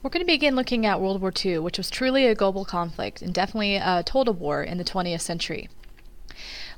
We're going to begin looking at World War II, which was truly a global conflict and definitely a total war in the 20th century.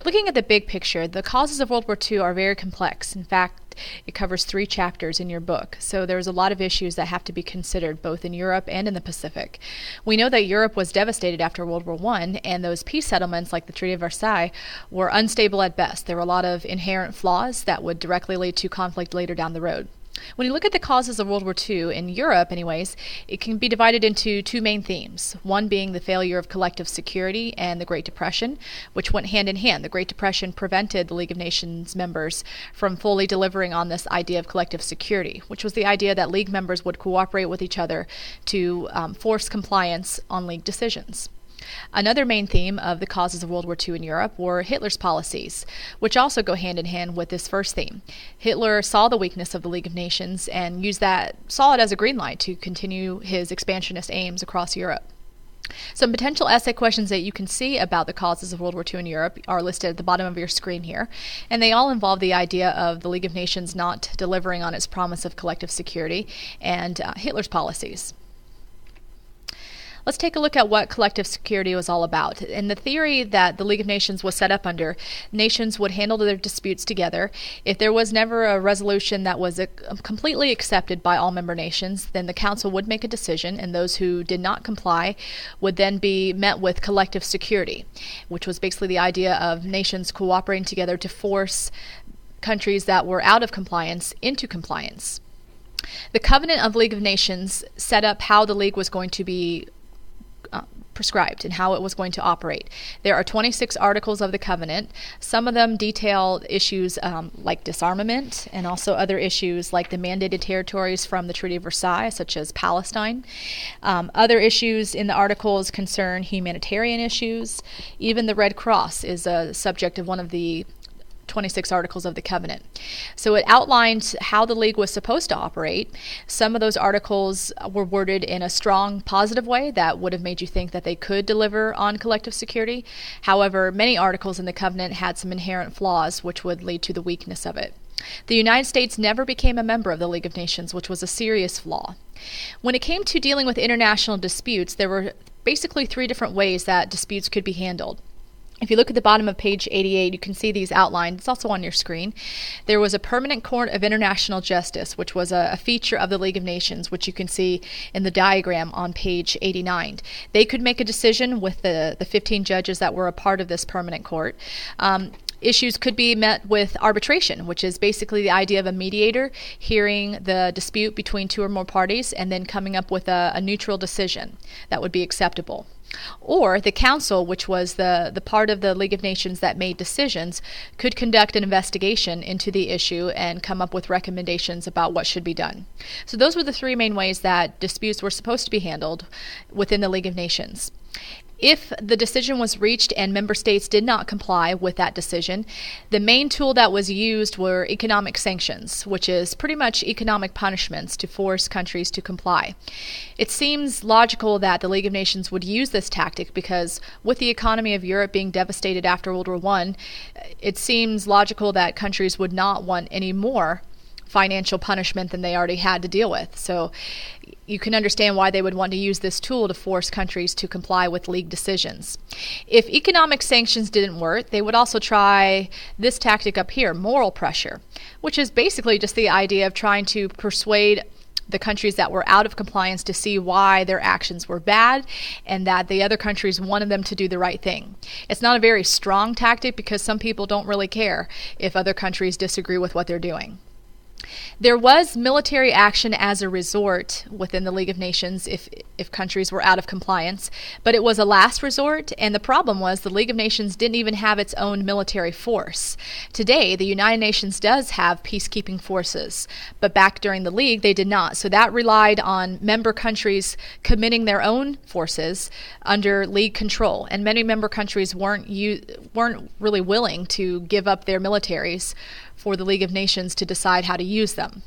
Looking at the big picture, the causes of World War II are very complex. In fact, it covers 3 chapters in your book, so there's a lot of issues that have to be considered both in Europe and in the Pacific. We know that Europe was devastated after World War I, and those peace settlements like the Treaty of Versailles were unstable at best. There were a lot of inherent flaws that would directly lead to conflict later down the road. When you look at the causes of World War II, in Europe anyways, it can be divided into 2 main themes. One being the failure of collective security and the Great Depression, which went hand in hand. The Great Depression prevented the League of Nations members from fully delivering on this idea of collective security, which was the idea that League members would cooperate with each other to force compliance on League decisions. Another main theme of the causes of World War II in Europe were Hitler's policies, which also go hand in hand with this first theme. Hitler saw the weakness of the League of Nations and saw it as a green light to continue his expansionist aims across Europe. Some potential essay questions that you can see about the causes of World War II in Europe are listed at the bottom of your screen here, and they all involve the idea of the League of Nations not delivering on its promise of collective security and Hitler's policies. Let's take a look at what collective security was all about. In the theory that the League of Nations was set up under, nations would handle their disputes together. If there was never a resolution that was completely accepted by all member nations, then the Council would make a decision, and those who did not comply would then be met with collective security, which was basically the idea of nations cooperating together to force countries that were out of compliance into compliance. The Covenant of the League of Nations set up how the League was going to be prescribed and how it was going to operate. There are 26 articles of the Covenant. Some of them detail issues like disarmament and also other issues like the mandated territories from the Treaty of Versailles, such as Palestine. Other issues in the articles concern humanitarian issues. Even the Red Cross is a subject of one of the 26 articles of the Covenant. So it outlined how the League was supposed to operate. Some of those articles were worded in a strong, positive way that would have made you think that they could deliver on collective security. However, many articles in the Covenant had some inherent flaws which would lead to the weakness of it. The United States never became a member of the League of Nations, which was a serious flaw. When it came to dealing with international disputes, there were basically 3 different ways that disputes could be handled. If you look at the bottom of page 88, you can see these outlined. It's also on your screen. There was a Permanent Court of International Justice, which was a feature of the League of Nations, which you can see in the diagram on page 89. They could make a decision with the 15 judges that were a part of this Permanent Court. Issues could be met with arbitration, which is basically the idea of a mediator hearing the dispute between 2 or more parties and then coming up with a neutral decision that would be acceptable. Or the Council, which was the part of the League of Nations that made decisions, could conduct an investigation into the issue and come up with recommendations about what should be done. So those were the 3 main ways that disputes were supposed to be handled within the League of Nations. If the decision was reached and member states did not comply with that decision, the main tool that was used were economic sanctions, which is pretty much economic punishments to force countries to comply. It seems logical that the League of Nations would use this tactic because with the economy of Europe being devastated after World War I, it seems logical that countries would not want any more financial punishment than they already had to deal with. So you can understand why they would want to use this tool to force countries to comply with League decisions. If economic sanctions didn't work, they would also try this tactic up here, moral pressure, which is basically just the idea of trying to persuade the countries that were out of compliance to see why their actions were bad and that the other countries wanted them to do the right thing. It's not a very strong tactic because some people don't really care if other countries disagree with what they're doing. There was military action as a resort within the League of Nations if countries were out of compliance, but it was a last resort, and the problem was the League of Nations didn't even have its own military force. Today, the United Nations does have peacekeeping forces, but back during the League, they did not. So that relied on member countries committing their own forces under League control, and many member countries weren't really willing to give up their militaries for the League of Nations to decide how to use them.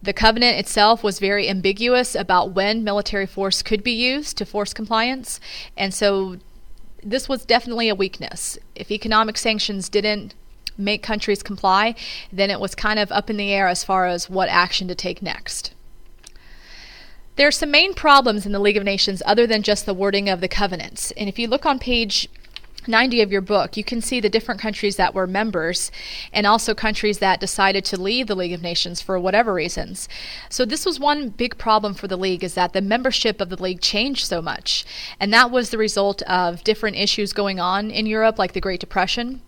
The Covenant itself was very ambiguous about when military force could be used to force compliance, and so this was definitely a weakness. If economic sanctions didn't make countries comply, then it was kind of up in the air as far as what action to take next. There are some main problems in the League of Nations other than just the wording of the covenants. And if you look on page 90 of your book, you can see the different countries that were members and also countries that decided to leave the League of Nations for whatever reasons. So this was one big problem for the League, is that the membership of the League changed so much. And that was the result of different issues going on in Europe, like the Great Depression.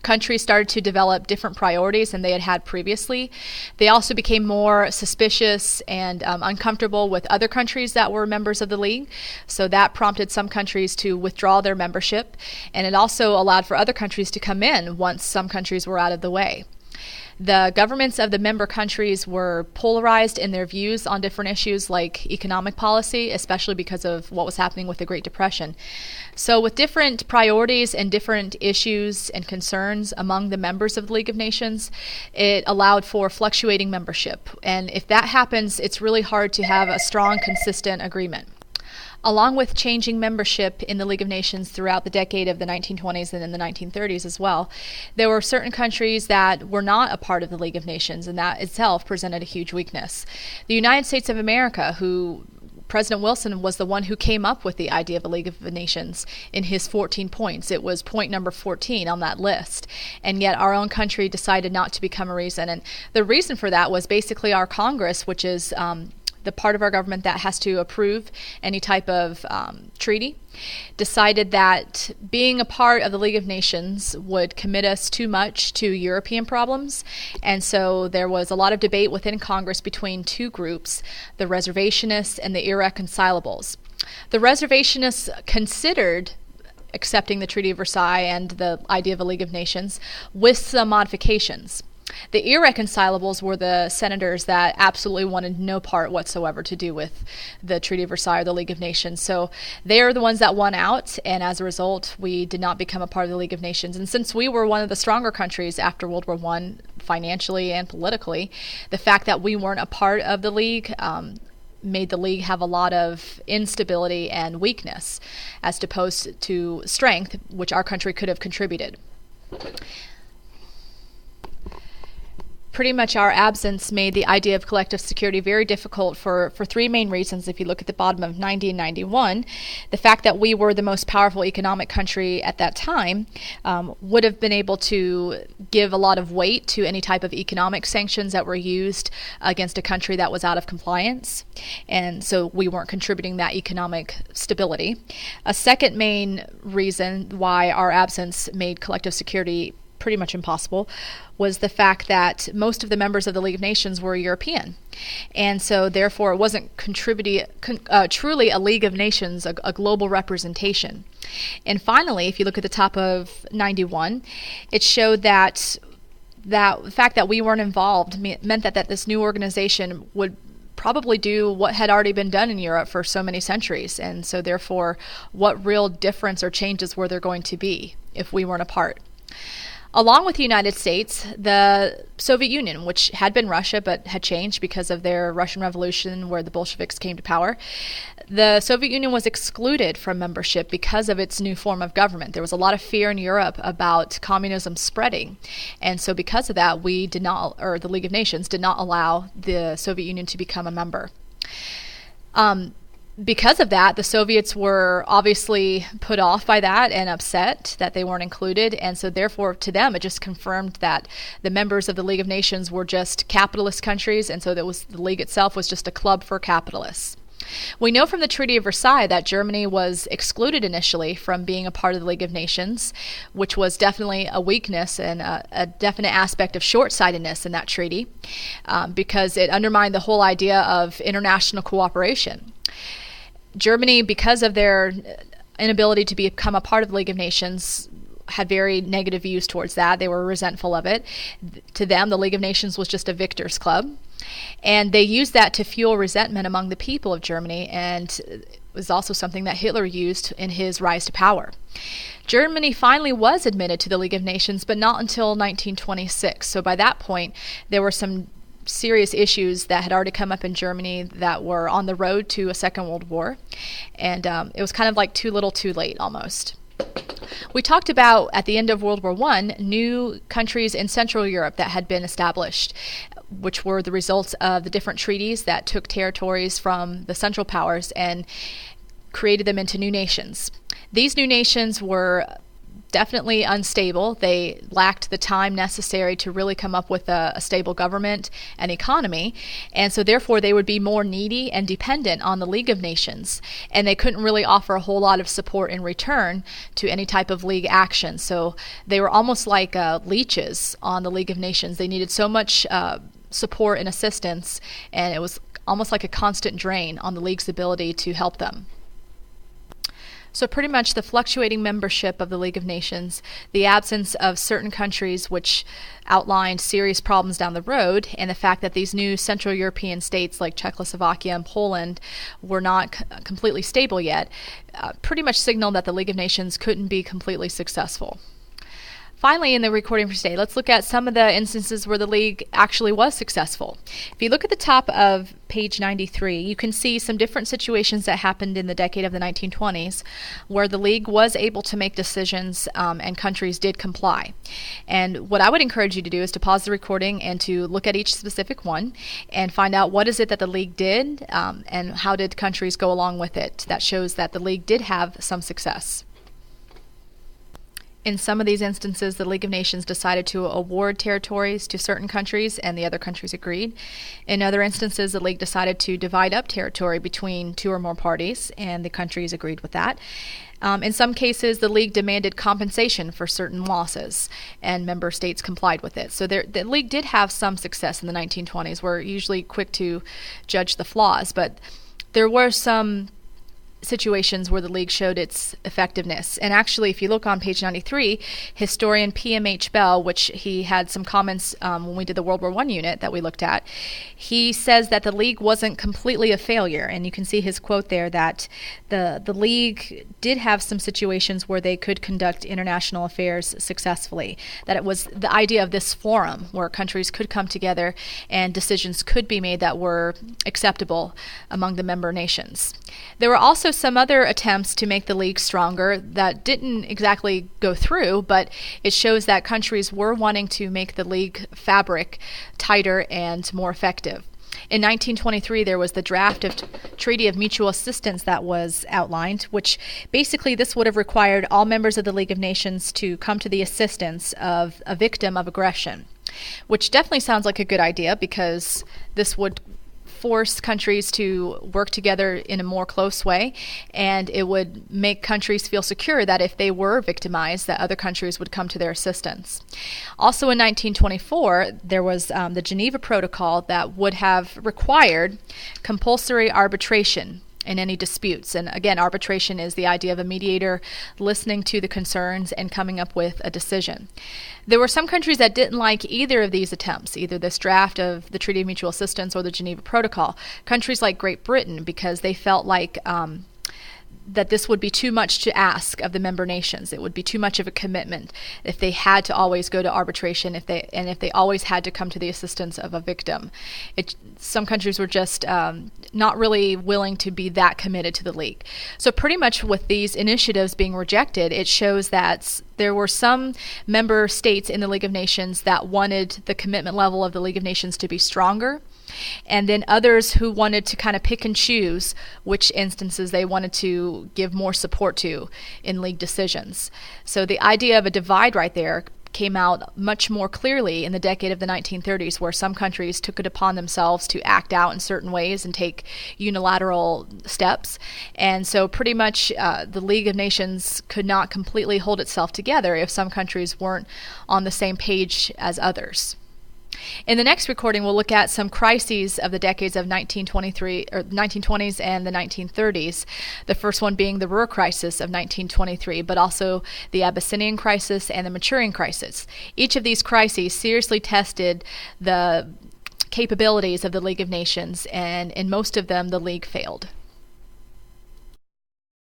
Countries started to develop different priorities than they had had previously. They also became more suspicious and uncomfortable with other countries that were members of the League. So that prompted some countries to withdraw their membership, and it also allowed for other countries to come in once some countries were out of the way. The governments of the member countries were polarized in their views on different issues like economic policy, especially because of what was happening with the Great Depression. So with different priorities and different issues and concerns among the members of the League of Nations, it allowed for fluctuating membership. And if that happens, it's really hard to have a strong, consistent agreement. Along with changing membership in the League of Nations throughout the decade of the 1920s and in the 1930s as well, there were certain countries that were not a part of the League of Nations, and that itself presented a huge weakness. The United States of America, who President Wilson was the one who came up with the idea of a League of Nations in his 14 points. It was point number 14 on that list. And yet our own country decided not to become a reason. And the reason for that was basically our Congress, which is the part of our government that has to approve any type of treaty, decided that being a part of the League of Nations would commit us too much to European problems. And so there was a lot of debate within Congress between two groups, the reservationists and the irreconcilables. The reservationists considered accepting the Treaty of Versailles and the idea of a League of Nations with some modifications. The irreconcilables were the senators that absolutely wanted no part whatsoever to do with the Treaty of Versailles or the League of Nations. So they are the ones that won out, and as a result, we did not become a part of the League of Nations. And since we were one of the stronger countries after World War I, financially and politically, the fact that we weren't a part of the League made the League have a lot of instability and weakness, as opposed to strength, which our country could have contributed. Pretty much our absence made the idea of collective security very difficult for three main reasons. If you look at the bottom of 90 and 91, the fact that we were the most powerful economic country at that time would have been able to give a lot of weight to any type of economic sanctions that were used against a country that was out of compliance. And so we weren't contributing that economic stability. A second main reason why our absence made collective security pretty much impossible was the fact that most of the members of the League of Nations were European. And so therefore it wasn't truly a League of Nations, a global representation. And finally, if you look at the top of 91, it showed that the fact that we weren't involved meant that this new organization would probably do what had already been done in Europe for so many centuries. And so therefore, what real difference or changes were there going to be if we weren't a part? Along with the United States, the Soviet Union, which had been Russia but had changed because of their Russian Revolution where the Bolsheviks came to power, the Soviet Union was excluded from membership because of its new form of government. There was a lot of fear in Europe about communism spreading. And so because of that, the League of Nations did not allow the Soviet Union to become a member. Because of that, the Soviets were obviously put off by that and upset that they weren't included. And so therefore, to them, it just confirmed that the members of the League of Nations were just capitalist countries. And so the League itself was just a club for capitalists. We know from the Treaty of Versailles that Germany was excluded initially from being a part of the League of Nations, which was definitely a weakness and a definite aspect of short-sightedness in that treaty, because it undermined the whole idea of international cooperation. Germany, because of their inability to become a part of the League of Nations, had very negative views towards that. They were resentful of it. To them, the League of Nations was just a victor's club. And they used that to fuel resentment among the people of Germany, and it was also something that Hitler used in his rise to power. Germany finally was admitted to the League of Nations, but not until 1926. So by that point, there were some serious issues that had already come up in Germany that were on the road to a Second World War. And it was kind of like too little too late almost. We talked about, at the end of World War I, new countries in Central Europe that had been established. which were the results of the different treaties that took territories from the Central Powers and created them into new nations. These new nations were definitely unstable. They lacked the time necessary to really come up with a stable government and economy, and so therefore they would be more needy and dependent on the League of Nations, and they couldn't really offer a whole lot of support in return to any type of League action. So they were almost like leeches on the League of Nations. They needed so much support and assistance, and it was almost like a constant drain on the League's ability to help them. So pretty much the fluctuating membership of the League of Nations, the absence of certain countries which outlined serious problems down the road, and the fact that these new Central European states like Czechoslovakia and Poland were not completely stable yet, pretty much signaled that the League of Nations couldn't be completely successful. Finally, in the recording for today, let's look at some of the instances where the League actually was successful. If you look at the top of page 93, you can see some different situations that happened in the decade of the 1920s where the League was able to make decisions and countries did comply. And what I would encourage you to do is to pause the recording and to look at each specific one and find out what is it that the League did and how did countries go along with it. That shows that the League did have some success. In some of these instances, the League of Nations decided to award territories to certain countries, and the other countries agreed. In other instances, the League decided to divide up territory between two or more parties, and the countries agreed with that. In some cases, the League demanded compensation for certain losses, and member states complied with it. So the League did have some success in the 1920s. We're usually quick to judge the flaws, but there were some situations where the League showed its effectiveness. And actually, if you look on page 93, historian P.M.H. Bell, which he had some comments when we did the World War I unit that we looked at, he says that the League wasn't completely a failure. And you can see his quote there that the League did have some situations where they could conduct international affairs successfully. That it was the idea of this forum where countries could come together and decisions could be made that were acceptable among the member nations. There were also some other attempts to make the League stronger that didn't exactly go through, but it shows that countries were wanting to make the League fabric tighter and more effective. In 1923, there was the draft of Treaty of Mutual Assistance that was outlined, which basically this would have required all members of the League of Nations to come to the assistance of a victim of aggression, which definitely sounds like a good idea because this would force countries to work together in a more close way, and it would make countries feel secure that if they were victimized, that other countries would come to their assistance. Also in 1924, there was the Geneva Protocol that would have required compulsory arbitration in any disputes. And again, arbitration is the idea of a mediator listening to the concerns and coming up with a decision. There were some countries that didn't like either of these attempts, either this draft of the Treaty of Mutual Assistance or the Geneva Protocol. Countries like Great Britain, because they felt like that this would be too much to ask of the member nations. It would be too much of a commitment if they had to always go to arbitration, if they always had to come to the assistance of a victim. Some countries were just not really willing to be that committed to the League. So pretty much with these initiatives being rejected, it shows that there were some member states in the League of Nations that wanted the commitment level of the League of Nations to be stronger, and then others who wanted to kind of pick and choose which instances they wanted to give more support to in League decisions. So the idea of a divide right there came out much more clearly in the decade of the 1930s, where some countries took it upon themselves to act out in certain ways and take unilateral steps. And so pretty much the League of Nations could not completely hold itself together if some countries weren't on the same page as others. In the next recording, we'll look at some crises of the decades of 1920s and the 1930s. The first one being the Ruhr crisis of 1923, but also the Abyssinian crisis and the Maturin crisis. Each of these crises seriously tested the capabilities of the League of Nations, and in most of them, the League failed.